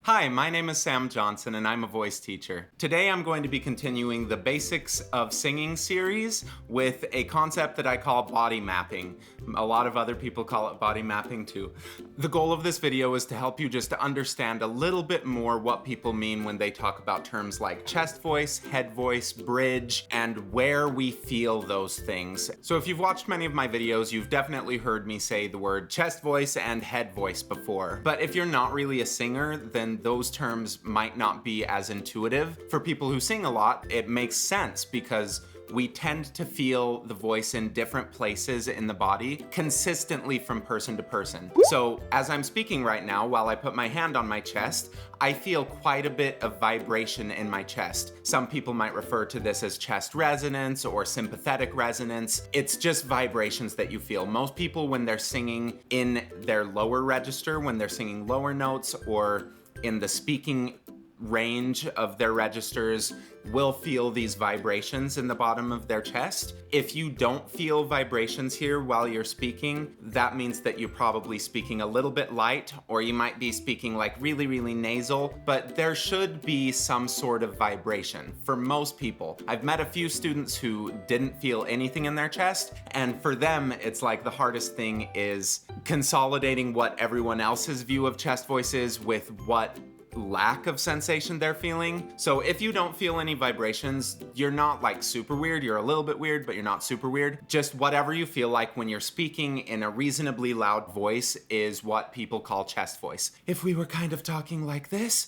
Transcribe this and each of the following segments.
Hi, my name is Sam Johnson and I'm a voice teacher. Today I'm going to be continuing the Basics of Singing series with a concept that I call body mapping. A lot of other people call it body mapping too. The goal of this video is to help you just to understand a little bit more what people mean when they talk about terms like chest voice, head voice, bridge, and where we feel those things. So if you've watched many of my videos, you've definitely heard me say the word chest voice and head voice before. But if you're not really a singer, then those terms might not be as intuitive. For people who sing a lot, it makes sense because we tend to feel the voice in different places in the body consistently from person to person. So as I'm speaking right now, while I put my hand on my chest, I feel quite a bit of vibration in my chest. Some people might refer to this as chest resonance or sympathetic resonance. It's just vibrations that you feel. Most people, when they're singing in their lower register, when they're singing lower notes or in the speaking range of their registers, will feel these vibrations in the bottom of their chest. If you don't feel vibrations here while you're speaking, that means that you're probably speaking a little bit light, or you might be speaking like really, really nasal, but there should be some sort of vibration for most people. I've met a few students who didn't feel anything in their chest, and for them, it's like the hardest thing is consolidating what everyone else's view of chest voice is with what lack of sensation they're feeling. So if you don't feel any vibrations, you're not like super weird. You're a little bit weird, but you're not super weird. Just whatever you feel like when you're speaking in a reasonably loud voice is what people call chest voice. If we were kind of talking like this,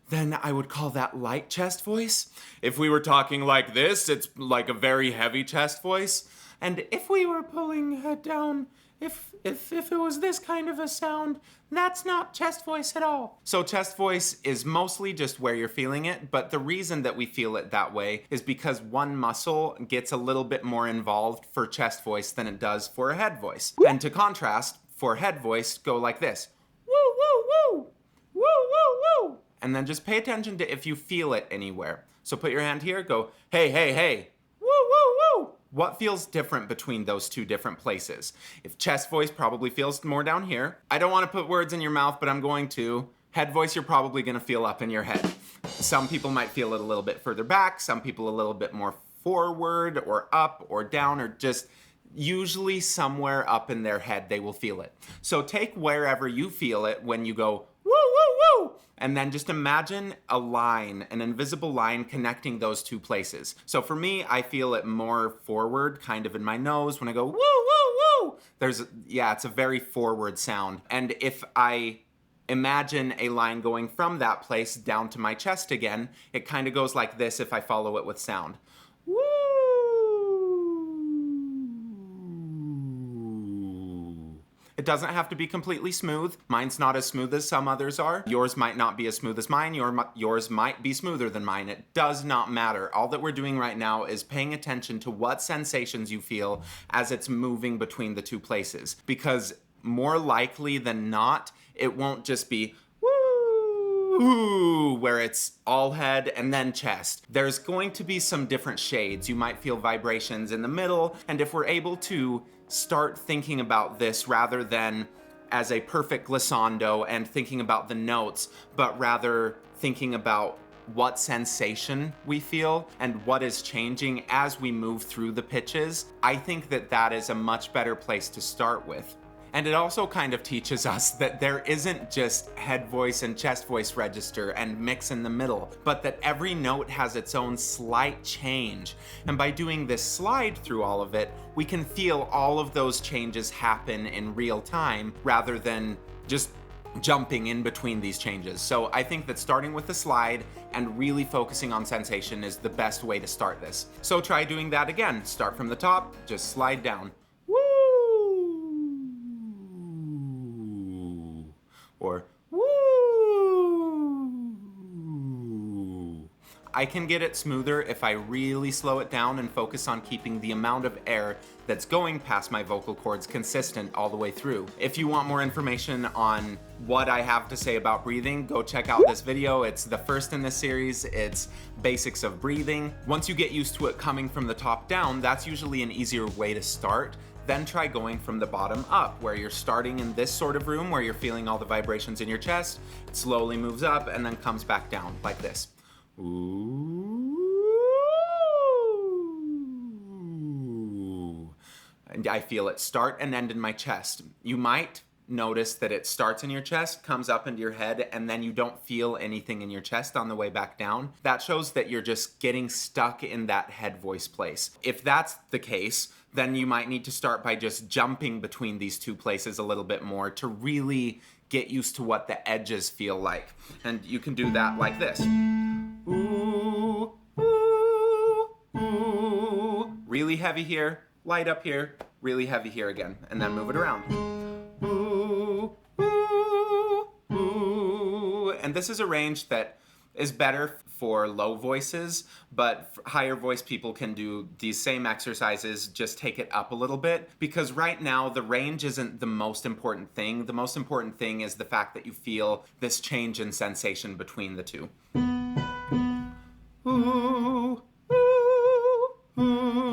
then I would call that light chest voice. If we were talking like this, it's like a very heavy chest voice. And if we were pulling head down, if it was this kind of a sound, that's not chest voice at all. So chest voice is mostly just where you're feeling it, but the reason that we feel it that way is because one muscle gets a little bit more involved for chest voice than it does for a head voice. And to contrast, for head voice, go like this. Woo, woo, woo! Woo, woo, woo! And then just pay attention to if you feel it anywhere. So put your hand here, go, hey, hey, hey. Woo, woo, woo! What feels different between those two different places? If chest voice probably feels more down here. I don't want to put words in your mouth, but I'm going to. Head voice, you're probably going to feel up in your head. Some people might feel it a little bit further back, some people a little bit more forward or up or down, or just usually somewhere up in their head they will feel it. So take wherever you feel it when you go woo, woo, woo, and then just imagine a line, an invisible line connecting those two places. So for me, I feel it more forward, kind of in my nose when I go woo, woo, woo. It's a very forward sound. And if I imagine a line going from that place down to my chest again, it kind of goes like this if I follow it with sound. Woo! It doesn't have to be completely smooth. Mine's not as smooth as some others are. Yours might not be as smooth as mine. Yours might be smoother than mine. It does not matter. All that we're doing right now is paying attention to what sensations you feel as it's moving between the two places. Because more likely than not, it won't just be woo, where it's all head and then chest. There's going to be some different shades. You might feel vibrations in the middle, and if we're able to start thinking about this rather than as a perfect glissando and thinking about the notes, but rather thinking about what sensation we feel and what is changing as we move through the pitches, I think that that is a much better place to start with. And it also kind of teaches us that there isn't just head voice and chest voice register and mix in the middle, but that every note has its own slight change. And by doing this slide through all of it, we can feel all of those changes happen in real time rather than just jumping in between these changes. So I think that starting with the slide and really focusing on sensation is the best way to start this. So try doing that again. Start from the top, just slide down. Or woo. I can get it smoother if I really slow it down and focus on keeping the amount of air that's going past my vocal cords consistent all the way through. If you want more information on what I have to say about breathing, go check out this video. It's the first in this series. It's Basics of Breathing. Once you get used to it coming from the top down, that's usually an easier way to start Then try going from the bottom up, where you're starting in this sort of room where you're feeling all the vibrations in your chest. It slowly moves up and then comes back down like this. Ooh. And I feel it start and end in my chest. You might notice that it starts in your chest, comes up into your head, and then you don't feel anything in your chest on the way back down. That shows that you're just getting stuck in that head voice place. If that's the case, then you might need to start by just jumping between these two places a little bit more to really get used to what the edges feel like. And you can do that like this. Ooh, ooh, ooh. Really heavy here, light up here, really heavy here again, and then move it around. Ooh, ooh, ooh. And this is a range that is better for low voices, but higher voice people can do these same exercises, just take it up a little bit, because right now the range isn't the most important thing. The most important thing is the fact that you feel this change in sensation between the two. Ooh, ooh, ooh, ooh.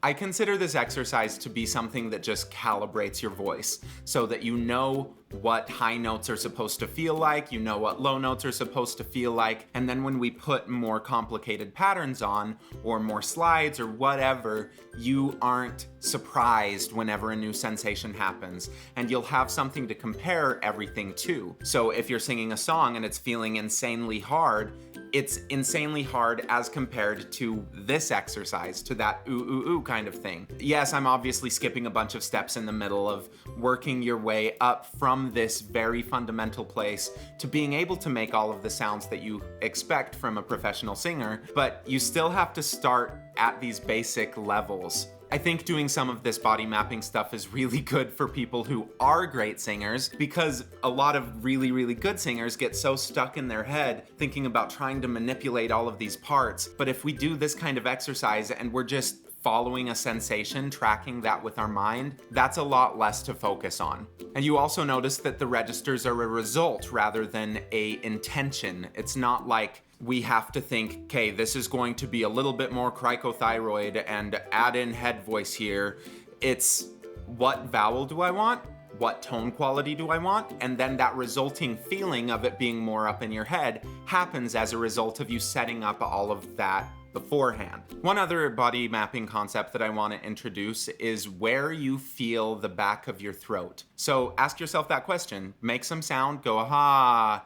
I consider this exercise to be something that just calibrates your voice so that you know what high notes are supposed to feel like, you know what low notes are supposed to feel like, and then when we put more complicated patterns on or more slides or whatever, you aren't surprised whenever a new sensation happens, and you'll have something to compare everything to. So if you're singing a song and it's feeling insanely hard, it's insanely hard as compared to this exercise, to that ooh, ooh, ooh kind of thing. Yes, I'm obviously skipping a bunch of steps in the middle of working your way up from this very fundamental place to being able to make all of the sounds that you expect from a professional singer, but you still have to start at these basic levels. I think doing some of this body mapping stuff is really good for people who are great singers, because a lot of really, really good singers get so stuck in their head thinking about trying to manipulate all of these parts. But if we do this kind of exercise and we're just following a sensation, tracking that with our mind, that's a lot less to focus on. And you also notice that the registers are a result rather than a intention. It's not like we have to think, okay, this is going to be a little bit more cricothyroid and add in head voice here. It's what vowel do I want? What tone quality do I want? And then that resulting feeling of it being more up in your head happens as a result of you setting up all of that beforehand. One other body mapping concept that I want to introduce is where you feel the back of your throat. So ask yourself that question, make some sound, go aha,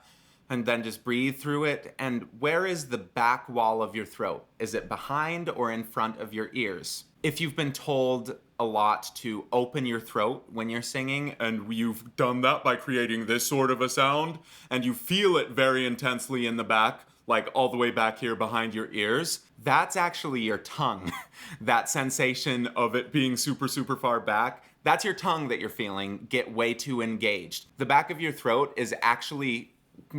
and then just breathe through it. And where is the back wall of your throat? Is it behind or in front of your ears? If you've been told a lot to open your throat when you're singing, and you've done that by creating this sort of a sound, and you feel it very intensely in the back, like all the way back here behind your ears, that's actually your tongue. That sensation of it being super, super far back, that's your tongue that you're feeling get way too engaged. The back of your throat is actually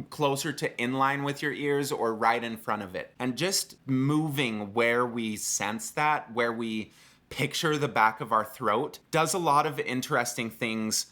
closer to in line with your ears or right in front of it. And just moving where we sense that, where we picture the back of our throat, does a lot of interesting things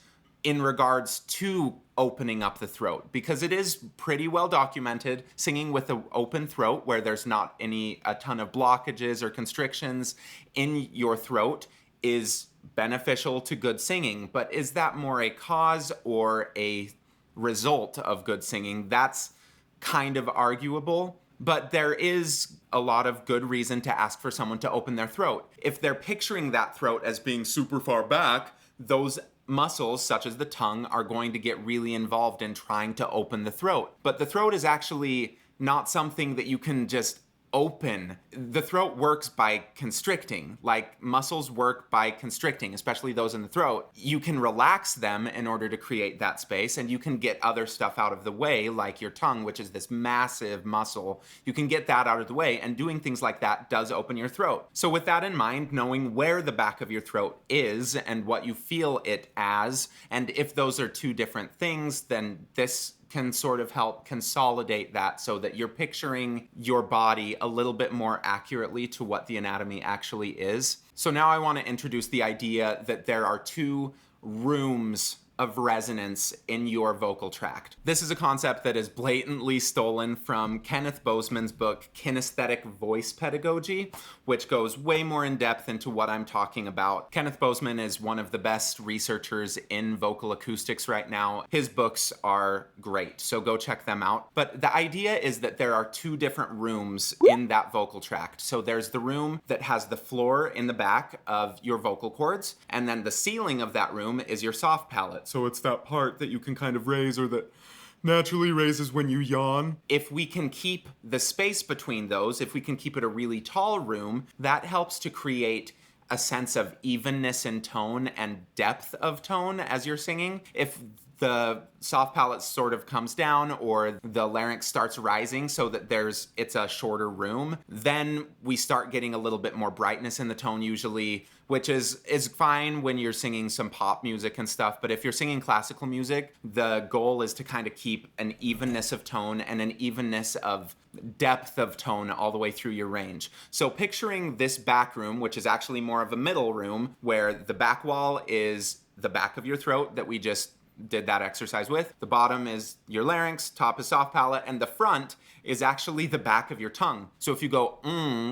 in regards to opening up the throat, because it is pretty well documented singing with an open throat where there's not a ton of blockages or constrictions in your throat is beneficial to good singing. But is that more a cause or a result of good singing? That's kind of arguable, but there is a lot of good reason to ask for someone to open their throat. If they're picturing that throat as being super far back, those muscles, such as the tongue, are going to get really involved in trying to open the throat. But the throat is actually not something that you can just open. The throat works by constricting, like muscles work by constricting, especially those in the throat. You can relax them in order to create that space, and you can get other stuff out of the way, like your tongue, which is this massive muscle. You can get that out of the way, and doing things like that does open your throat. So with that in mind, knowing where the back of your throat is and what you feel it as, and if those are two different things, then this can sort of help consolidate that so that you're picturing your body a little bit more accurately to what the anatomy actually is. So now I want to introduce the idea that there are two rooms of resonance in your vocal tract. This is a concept that is blatantly stolen from Kenneth Bozeman's book, Kinesthetic Voice Pedagogy, which goes way more in depth into what I'm talking about. Kenneth Bozeman is one of the best researchers in vocal acoustics right now. His books are great, so go check them out. But the idea is that there are two different rooms in that vocal tract. So there's the room that has the floor in the back of your vocal cords, and then the ceiling of that room is your soft palate. So it's that part that you can kind of raise or that naturally raises when you yawn. If we can keep the space between those, if we can keep it a really tall room, that helps to create a sense of evenness in tone and depth of tone as you're singing. If the soft palate sort of comes down or the larynx starts rising so that it's a shorter room, then we start getting a little bit more brightness in the tone usually, which is fine when you're singing some pop music and stuff. But if you're singing classical music, the goal is to kind of keep an evenness of tone and an evenness of depth of tone all the way through your range. So picturing this back room, which is actually more of a middle room, where the back wall is the back of your throat that we just did that exercise with. The bottom is your larynx, top is soft palate, and the front is actually the back of your tongue. So if you go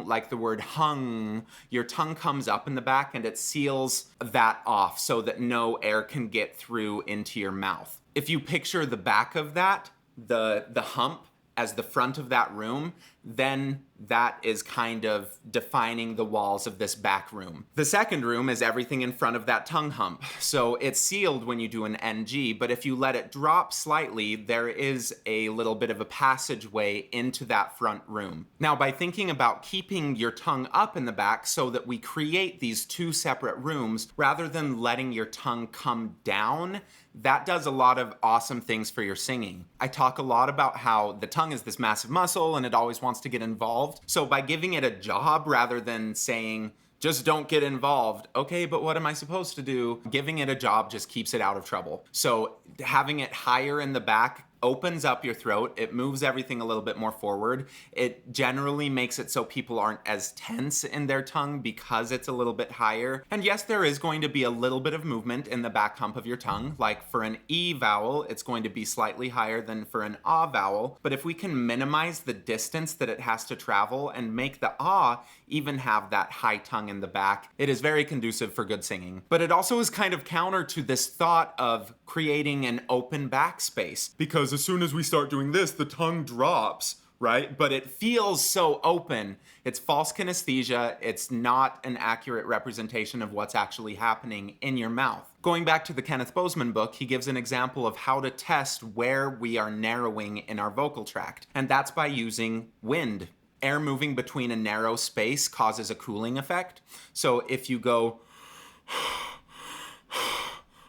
like the word hung, your tongue comes up in the back and it seals that off so that no air can get through into your mouth. If you picture the back of that, the hump as the front of that room, then that is kind of defining the walls of this back room. The second room is everything in front of that tongue hump. So it's sealed when you do an NG, but if you let it drop slightly, there is a little bit of a passageway into that front room. Now, by thinking about keeping your tongue up in the back so that we create these two separate rooms, rather than letting your tongue come down, that does a lot of awesome things for your singing. I talk a lot about how the tongue is this massive muscle and it always wants to get involved. So by giving it a job rather than saying, just don't get involved. Okay, but what am I supposed to do? Giving it a job just keeps it out of trouble. So having it higher in the back opens up your throat. It moves everything a little bit more forward. It generally makes it so people aren't as tense in their tongue because it's a little bit higher. And yes, there is going to be a little bit of movement in the back hump of your tongue. Like for an E vowel, it's going to be slightly higher than for an ah vowel. But if we can minimize the distance that it has to travel and make the ah even have that high tongue in the back, it is very conducive for good singing. But it also is kind of counter to this thought of creating an open backspace, because as soon as we start doing this, the tongue drops, right? But it feels so open. It's false kinesthesia. It's not an accurate representation of what's actually happening in your mouth. Going back to the Kenneth Bozeman book, he gives an example of how to test where we are narrowing in our vocal tract, and that's by using wind. Air moving between a narrow space causes a cooling effect. So if you go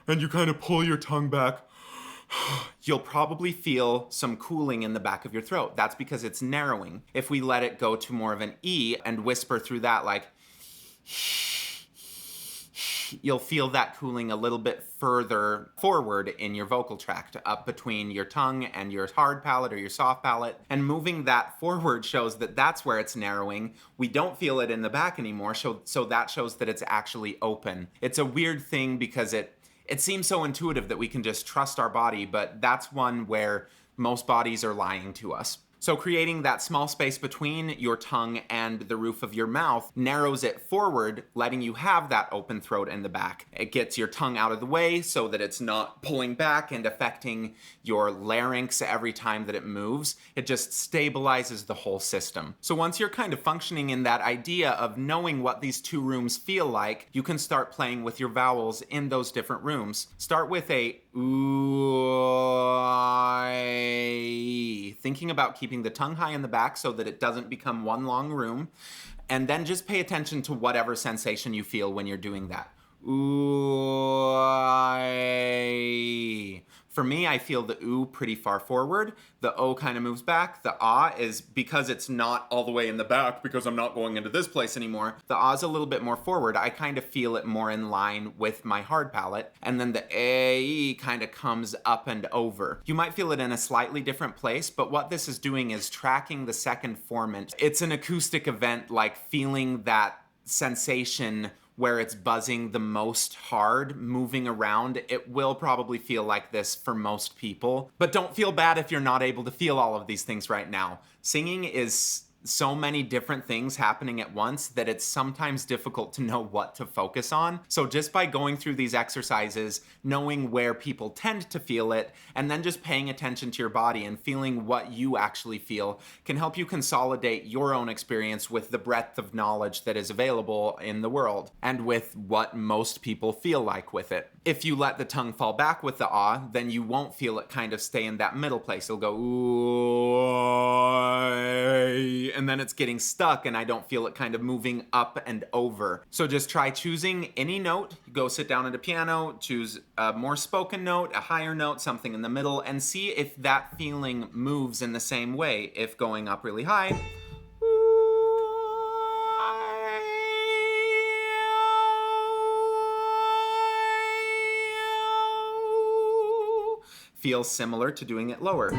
and you kind of pull your tongue back, you'll probably feel some cooling in the back of your throat. That's because it's narrowing. If we let it go to more of an E and whisper through that like, you'll feel that cooling a little bit further forward in your vocal tract, up between your tongue and your hard palate or your soft palate. And moving that forward shows that that's where it's narrowing. We don't feel it in the back anymore, so that shows that it's actually open. It's a weird thing because it seems so intuitive that we can just trust our body, but that's one where most bodies are lying to us. So creating that small space between your tongue and the roof of your mouth narrows it forward, letting you have that open throat in the back. It gets your tongue out of the way so that it's not pulling back and affecting your larynx every time that it moves. It just stabilizes the whole system. So once you're kind of functioning in that idea of knowing what these two rooms feel like, you can start playing with your vowels in those different rooms. Start with a ooh, thinking about keeping the tongue high in the back so that it doesn't become one long room, and then just pay attention to whatever sensation you feel when you're doing that. Ooh. For me, I feel the ooh pretty far forward. The o kind of moves back. The ah is, because it's not all the way in the back, because I'm not going into this place anymore, the ah is a little bit more forward. I kind of feel it more in line with my hard palate. And then the a kind of comes up and over. You might feel it in a slightly different place, but what this is doing is tracking the second formant. It's an acoustic event, like feeling that sensation where it's buzzing the most hard, moving around. It will probably feel like this for most people. But don't feel bad if you're not able to feel all of these things right now. Singing is so many different things happening at once that it's sometimes difficult to know what to focus on. So just by going through these exercises, knowing where people tend to feel it, and then just paying attention to your body and feeling what you actually feel can help you consolidate your own experience with the breadth of knowledge that is available in the world and with what most people feel like with it. If you let the tongue fall back with the ah, then you won't feel it kind of stay in that middle place. It'll go ooh, and then it's getting stuck and I don't feel it kind of moving up and over. So just try choosing any note. Go sit down at a piano, choose a more spoken note, a higher note, something in the middle, and see if that feeling moves in the same way. If going up really high, feels similar to doing it lower.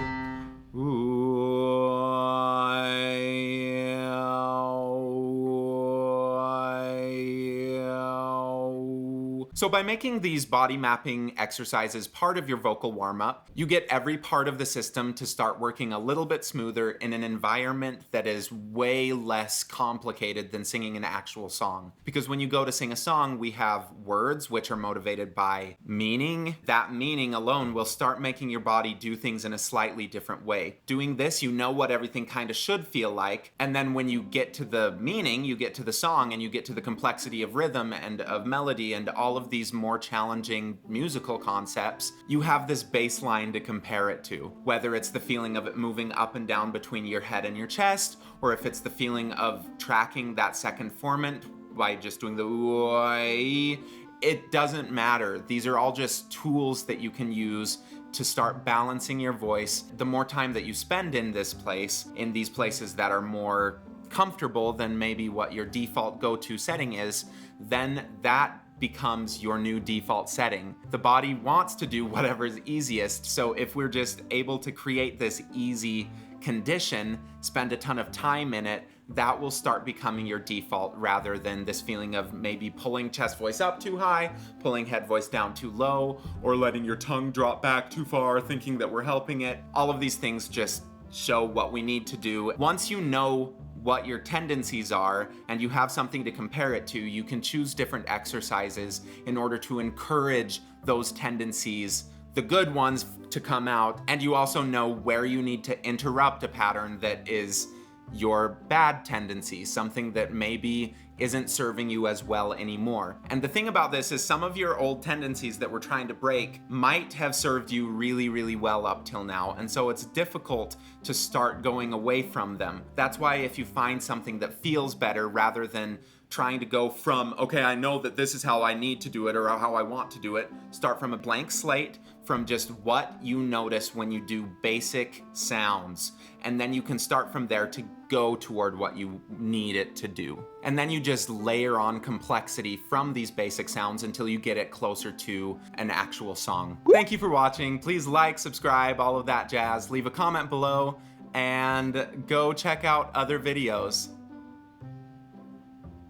So by making these body mapping exercises part of your vocal warm-up, you get every part of the system to start working a little bit smoother in an environment that is way less complicated than singing an actual song. Because when you go to sing a song, we have words which are motivated by meaning. That meaning alone will start making your body do things in a slightly different way. Doing this, you know what everything kind of should feel like, and then when you get to the meaning, you get to the song, and you get to the complexity of rhythm and of melody and all of these more challenging musical concepts, you have this baseline to compare it to. Whether it's the feeling of it moving up and down between your head and your chest, or if it's the feeling of tracking that second formant by just doing the ooh, it doesn't matter. These are all just tools that you can use to start balancing your voice. The more time that you spend in this place, in these places that are more comfortable than maybe what your default go-to setting is, then that becomes your new default setting. The body wants to do whatever is easiest, so if we're just able to create this easy condition, spend a ton of time in it, that will start becoming your default rather than this feeling of maybe pulling chest voice up too high, pulling head voice down too low, or letting your tongue drop back too far, thinking that we're helping it. All of these things just show what we need to do. Once you know what your tendencies are and you have something to compare it to, you can choose different exercises in order to encourage those tendencies, the good ones, to come out. And you also know where you need to interrupt a pattern that is your bad tendency, something that maybe isn't serving you as well anymore. And the thing about this is some of your old tendencies that we're trying to break might have served you really, really well up till now, and so it's difficult to start going away from them. That's why if you find something that feels better rather than trying to go from, okay, I know that this is how I need to do it or how I want to do it, start from a blank slate, from just what you notice when you do basic sounds. And then you can start from there to go toward what you need it to do. And then you just layer on complexity from these basic sounds until you get it closer to an actual song. Thank you for watching. Please like, subscribe, all of that jazz. Leave a comment below and go check out other videos.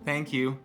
Thank you.